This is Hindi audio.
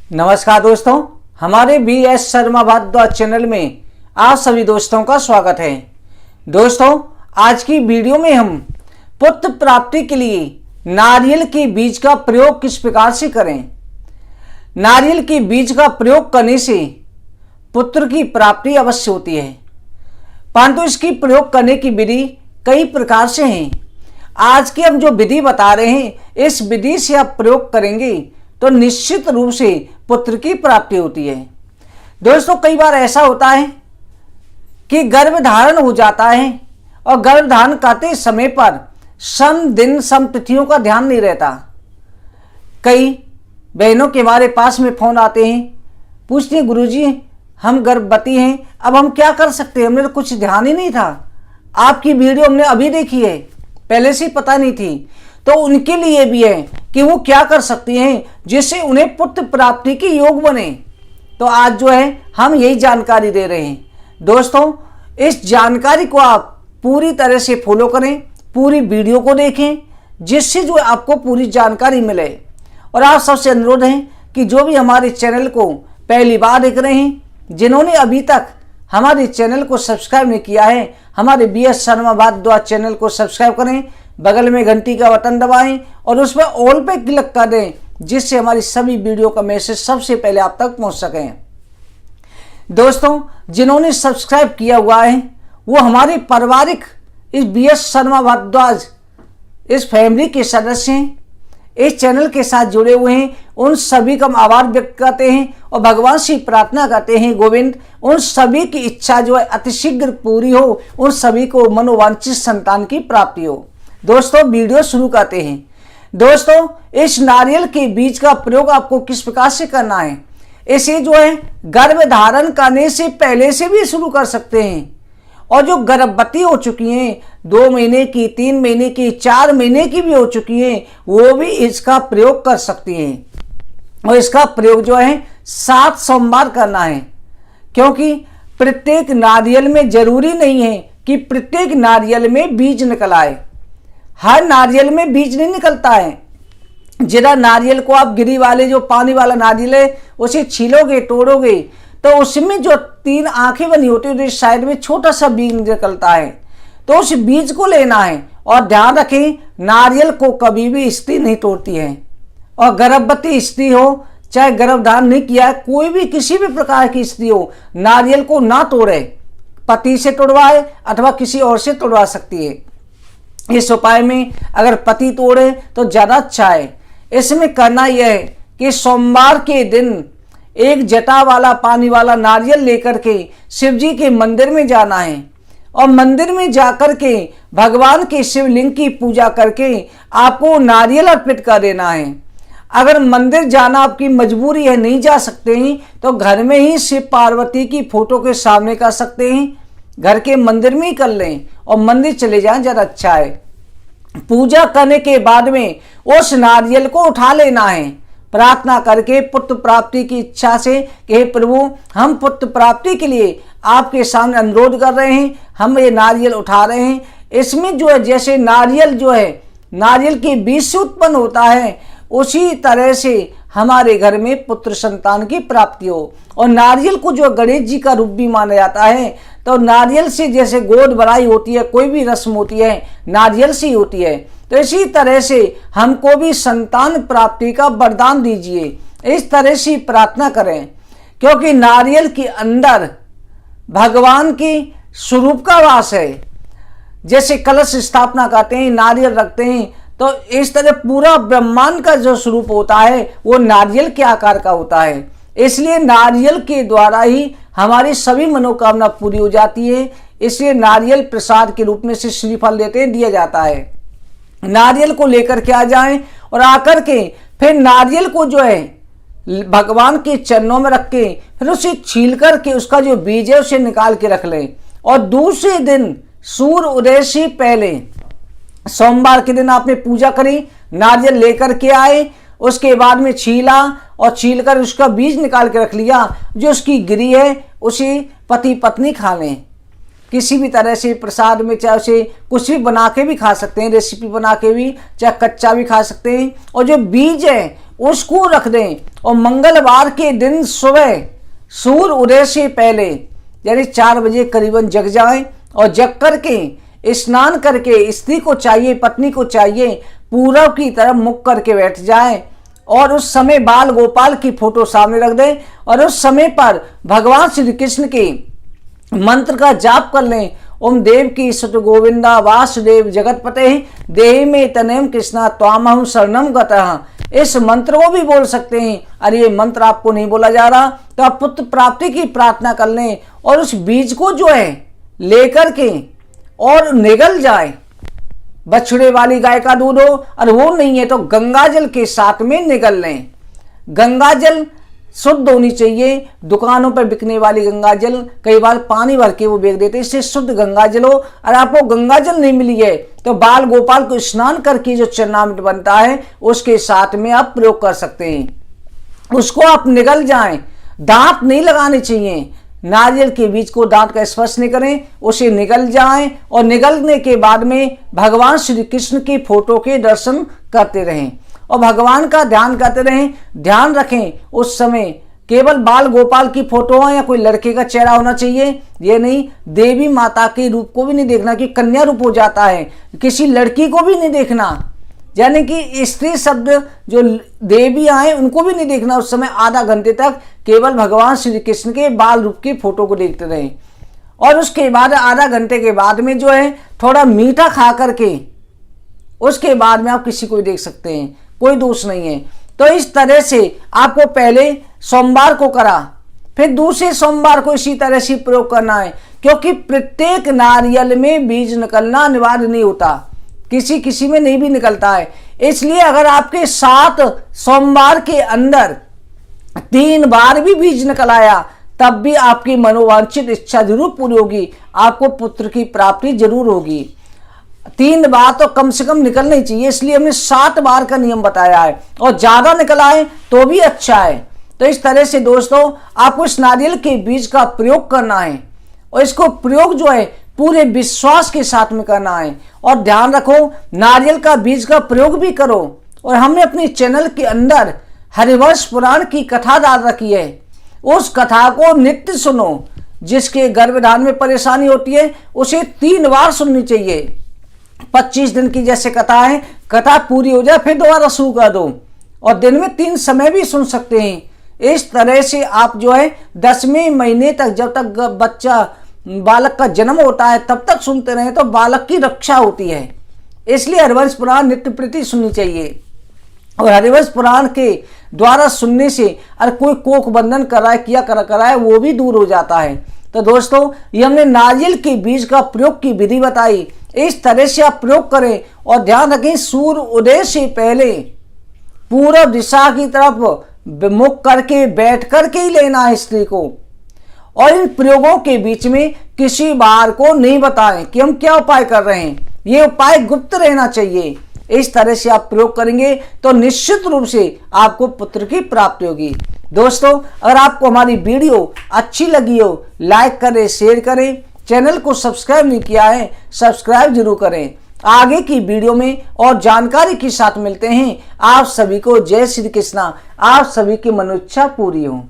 नमस्कार दोस्तों, हमारे BS शर्मा भारद्वाज चैनल में आप सभी दोस्तों का स्वागत है। दोस्तों, आज की वीडियो में हम पुत्र प्राप्ति के लिए नारियल के बीज का प्रयोग किस प्रकार से करें। नारियल के बीज का प्रयोग करने से पुत्र की प्राप्ति अवश्य होती है, परंतु इसकी प्रयोग करने की विधि कई प्रकार से है। आज की हम जो विधि बता रहे हैं, इस विधि से आप प्रयोग करेंगे तो निश्चित रूप से पुत्र की प्राप्ति होती है। दोस्तों, कई बार ऐसा होता है कि गर्भधारण हो जाता है और गर्भधारण करते समय पर सम दिन सम तिथियों का ध्यान नहीं रहता। कई बहनों के हमारे पास में फोन आते हैं, पूछते हैं गुरुजी हम गर्भवती हैं, अब हम क्या कर सकते हैं, हमने तो कुछ ध्यान ही नहीं था। आपकी वीडियो हमने अभी देखी है, पहले से पता नहीं थी। तो उनके लिए भी है कि वो क्या कर सकती हैं जिससे उन्हें पुत्र प्राप्ति के योग बने। तो आज जो है हम यही जानकारी दे रहे हैं। दोस्तों, इस जानकारी को आप पूरी तरह से फॉलो करें, पूरी वीडियो को देखें, जिससे जो आपको पूरी जानकारी मिले। और आप सबसे अनुरोध है कि जो भी हमारे चैनल को पहली बार देख रहे हैं, जिन्होंने अभी तक हमारे चैनल को सब्सक्राइब नहीं किया है, हमारे BS शर्मा भारद्वाज चैनल को सब्सक्राइब करें, बगल में घंटी का बटन दबाएं और उस पर ऑल पे क्लिक कर दें, जिससे हमारी सभी वीडियो का मैसेज सबसे पहले आप तक पहुंच सके। दोस्तों, जिन्होंने सब्सक्राइब किया हुआ है वो हमारे पारिवारिक इस BS शर्मा भारद्वाज इस फैमिली के सदस्य हैं, इस चैनल के साथ जुड़े हुए हैं। उन सभी का हम आभार व्यक्त करते हैं और भगवान से प्रार्थना करते हैं गोविंद उन सभी की इच्छा जो है अतिशीघ्र पूरी हो, उन सभी को मनोवांछित संतान की प्राप्ति हो। दोस्तों, वीडियो शुरू करते हैं। दोस्तों, इस नारियल के बीज का प्रयोग आपको किस प्रकार से करना है, इसे जो है गर्भधारण करने से पहले से भी शुरू कर सकते हैं। और जो गर्भवती हो चुकी हैं, 2 महीने की, 3 महीने की, 4 महीने की भी हो चुकी हैं, वो भी इसका प्रयोग कर सकती हैं। और इसका प्रयोग जो है 7 सोमवार करना है, क्योंकि प्रत्येक नारियल में जरूरी नहीं है कि प्रत्येक नारियल में बीज निकल आए। हर नारियल में बीज नहीं निकलता है। जरा नारियल को आप गिरी वाले जो पानी वाला नारियल है उसे छीलोगे, तोड़ोगे, तो उसमें जो 3 आंखें बनी होती है, साइड में छोटा सा बीज निकलता है। तो उस बीज को लेना है। और ध्यान रखें, नारियल को कभी भी स्त्री नहीं तोड़ती है। और गर्भवती स्त्री हो, चाहे गर्भधारण नहीं किया है, कोई भी किसी भी प्रकार की स्त्री हो, नारियल को ना तोड़े। पति से तोड़वाए अथवा किसी और से तोड़वा सकती है। इस उपाय में अगर पति तोड़े तो ज्यादा अच्छा है। इसमें करना यह है कि सोमवार के दिन एक जटा वाला पानी वाला नारियल लेकर के शिव जी के मंदिर में जाना है और मंदिर में जाकर के भगवान के शिवलिंग की पूजा करके आपको नारियल अर्पित कर देना है। अगर मंदिर जाना आपकी मजबूरी है, नहीं जा सकते हैं, तो घर में ही शिव पार्वती की फोटो के सामने कर सकते हैं। घर के मंदिर में ही कर लें और मंदिर चले जाएं, ज़्यादा अच्छा है। पूजा करने के बाद में उस नारियल को उठा लेना है, प्रार्थना करके पुत्र प्राप्ति की इच्छा से कि हे प्रभु, हम पुत्र प्राप्ति के लिए आपके सामने अनुरोध कर रहे हैं, हम ये नारियल उठा रहे हैं। इसमें जो है जैसे नारियल जो है नारियल के बीज से उत्पन्न होता है, उसी तरह से हमारे घर में पुत्र संतान की प्राप्ति हो। और नारियल को जो गणेश जी का रूप भी माना जाता है, तो नारियल से जैसे गोद भराई होती है, कोई भी रस्म होती है नारियल से ही होती है। तो इसी तरह से हमको भी संतान प्राप्ति का वरदान दीजिए, इस तरह से प्रार्थना करें। क्योंकि नारियल के अंदर भगवान की स्वरूप का वास है। जैसे कलश स्थापना करते हैं, नारियल रखते हैं, तो इस तरह पूरा ब्रह्मांड का जो स्वरूप होता है वो नारियल के आकार का होता है। इसलिए नारियल के द्वारा ही हमारी सभी मनोकामना पूरी हो जाती है। इसलिए नारियल प्रसाद के रूप में से श्रीफल देते हैं, दिया जाता है। नारियल को लेकर के आ जाएं और आकर के फिर नारियल को जो है भगवान के चरणों में रख के फिर उसे छील करके उसका जो बीज है उसे निकाल के रख लें। और दूसरे दिन सूर्य उदय से पहले सोमवार के दिन आपने पूजा करी, नारियल लेकर के आए, उसके बाद में छीला और छील कर उसका बीज निकाल के रख लिया। जो उसकी गिरी है उसे पति पत्नी खा लें, किसी भी तरह से प्रसाद में, चाहे उसे कुछ भी बना के भी खा सकते हैं, रेसिपी बना के भी, चाहे कच्चा भी खा सकते हैं। और जो बीज है उसको रख दें और मंगलवार के दिन सुबह सूर्य उदय से पहले यानी 4 बजे करीबन जग जाएं और जग करके स्नान करके स्त्री को चाहिए, पत्नी को चाहिए, पूरब की तरफ मुख करके बैठ जाएं और उस समय बाल गोपाल की फोटो सामने रख दें और उस समय पर भगवान श्री कृष्ण के मंत्र का जाप कर लें। ओम देव की सुत गोविंदा वासुदेव जगतपते देहि में तनेम कृष्णा त्वामहं शरणम गतः। इस मंत्र को भी बोल सकते हैं। अरे ये मंत्र आपको नहीं बोला जा रहा तो आप पुत्र प्राप्ति की प्रार्थना कर लें और उस बीज को जो है लेकर के और निगल जाए। बछड़े वाली गाय का दूध हो और वो नहीं है तो गंगा जल के साथ में निगल लें। गंगा जल शुद्ध होनी चाहिए। दुकानों पर बिकने वाली गंगा जल कई बार पानी भर के वो बेच देते, इससे शुद्ध गंगा जल हो। और आपको गंगा जल नहीं मिली है तो बाल गोपाल को स्नान करके जो चरणामृत बनता है उसके साथ में आप प्रयोग कर सकते हैं। उसको आप निगल जाएं। दांत नहीं लगाने चाहिए। नारियल के बीज को दांत का स्पर्श नहीं करें, उसे निगल जाएं और निगलने के बाद में भगवान श्री कृष्ण की फोटो के दर्शन करते रहें और भगवान का ध्यान करते रहें। ध्यान रखें उस समय केवल बाल गोपाल की फोटो हो या कोई लड़के का चेहरा होना चाहिए, ये नहीं। देवी माता के रूप को भी नहीं देखना कि कन्या रूप हो जाता है। किसी लड़की को भी नहीं देखना, यानी कि स्त्री शब्द जो देवी आए उनको भी नहीं देखना। उस समय आधा घंटे तक केवल भगवान श्री कृष्ण के बाल रूप की फोटो को देखते रहें और उसके बाद आधा घंटे के बाद में जो है थोड़ा मीठा खा करके उसके बाद में आप किसी को देख सकते हैं, कोई दोष नहीं है। तो इस तरह से आपको पहले सोमवार को करा, फिर दूसरे सोमवार को इसी तरह से प्रयोग करना है, क्योंकि प्रत्येक नारियल में बीज निकलना अनिवार्य नहीं होता, किसी किसी में नहीं भी निकलता है। इसलिए अगर आपके 7 सोमवार के अंदर 3 बार भी बीज निकल आया तब भी आपकी मनोवांछित इच्छा जरूर पूरी होगी, आपको पुत्र की प्राप्ति जरूर होगी। 3 बार तो कम से कम निकलना ही चाहिए, इसलिए हमने 7 बार का नियम बताया है और ज्यादा निकल आए तो भी अच्छा है। तो इस तरह से दोस्तों आपको इस नारियल के बीज का प्रयोग करना है और इसको प्रयोग जो है पूरे विश्वास के साथ में करना है। और ध्यान रखो नारियल का बीज का प्रयोग भी करो। और हमने अपने चैनल के अंदर हरिवंश पुराण की कथा डाल रखी है, उस कथा को नित्य सुनो। जिसके गर्भधारण में परेशानी होती है उसे 3 बार सुननी चाहिए। 25 दिन की जैसे कथा है, कथा पूरी हो जाए फिर दोबारा शुरू कर दो और दिन में 3 समय भी सुन सकते हैं। इस तरह से आप जो है 10वें महीने तक, जब तक बच्चा बालक का जन्म होता है तब तक सुनते रहे तो बालक की रक्षा होती है। इसलिए हरिवंश पुराण नित्य प्रति सुननी चाहिए। और हरिवंश पुराण के द्वारा सुनने से अगर कोई कोख बंधन कराए वो भी दूर हो जाता है। तो दोस्तों ये हमने नारियल के बीज का प्रयोग की विधि बताई, इस तरह से आप प्रयोग करें। और ध्यान रखें सूर्य उदय से पहले पूर्व दिशा की तरफ मुख करके बैठ करके ही लेना है स्त्री को। और इन प्रयोगों के बीच में किसी बार को नहीं बताएं कि हम क्या उपाय कर रहे हैं, ये उपाय गुप्त रहना चाहिए। इस तरह से आप प्रयोग करेंगे तो निश्चित रूप से आपको पुत्र की प्राप्ति होगी। दोस्तों अगर आपको हमारी वीडियो अच्छी लगी हो लाइक करें, शेयर करें। चैनल को सब्सक्राइब नहीं किया है सब्सक्राइब जरूर करें। आगे की वीडियो में और जानकारी के साथ मिलते हैं। आप सभी को जय श्री कृष्णा। आप सभी की मनोइच्छा पूरी हो।